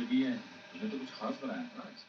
जिंदगी है, तुम्हें तो कुछ खास बनाया है ना आज।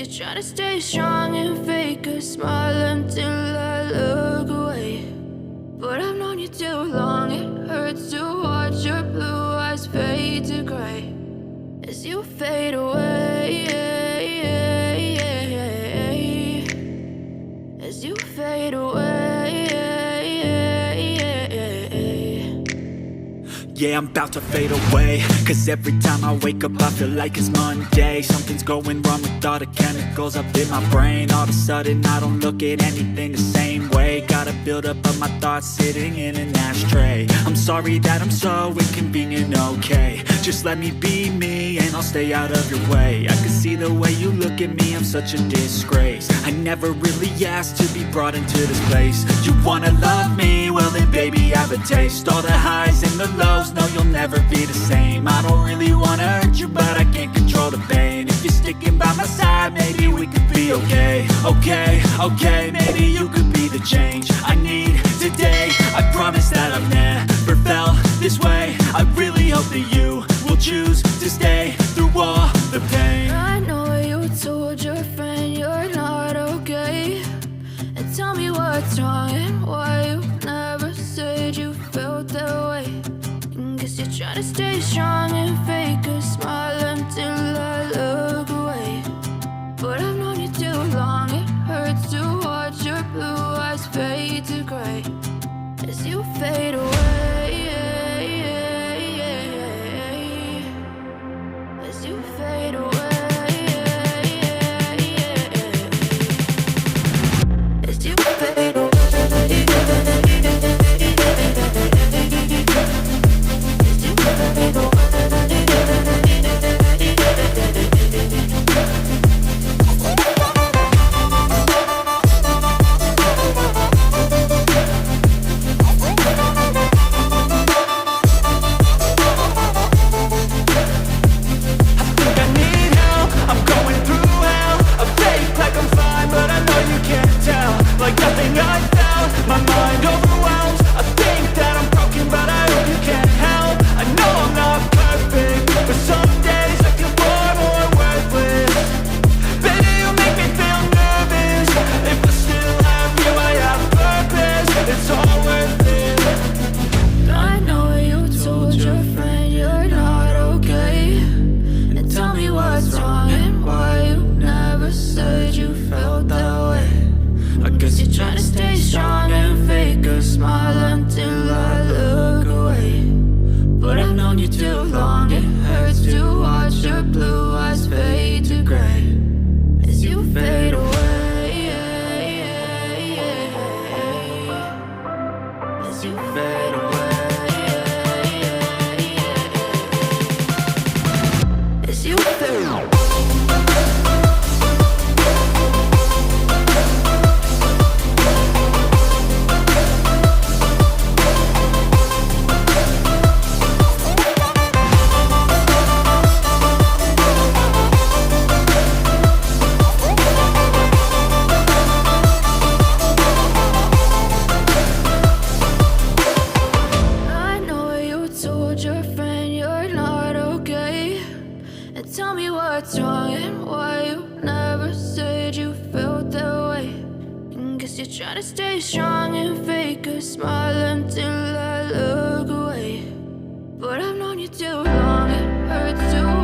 you're trying to stay strong and fake a smile until I look away. But I've known you too long, it hurts to watch your blue eyes fade to gray as you fade away, as you fade away. Yeah, I'm about to fade away, cause every time I wake up I feel like it's Monday. Something's going wrong with all the chemicals up in my brain. All of a sudden I don't look at anything the same way. Gotta build up of my thoughts sitting in an ashtray. I'm sorry that I'm so inconvenient, okay. Just let me be me and I'll stay out of your way. I can see the way you look at me, I'm such a disgrace. I never really asked to be brought into this place. You wanna love me? Well then baby, have a taste. All the highs and the lows, no, you'll never be the same. I don't really wanna hurt you, but I can't control the pain. If you're sticking by my side, maybe we could be okay. Okay, maybe you could be the change I need today. I promise that I've never felt this way. I really hope that you will choose to stay through all the pain. I know you told your friend you're not okay, and tell me what's wrong and why you never said you felt that way. Guess you're trying to stay strong and fake a smile until I look away. But I've known you too long, it hurts to watch your blue eyes fade to gray as you fade away, as you fade away, as you fade away. Trying to stay strong and fake a smile until I look away. But I've known you too long, it hurts to watch your blue eyes fade to gray as you fade away, as you fade away, as you fade away. Tell me what's wrong and why you never said you felt that way. Guess you're trying to stay strong and fake a smile until I look away. But I've known you too long, it hurts to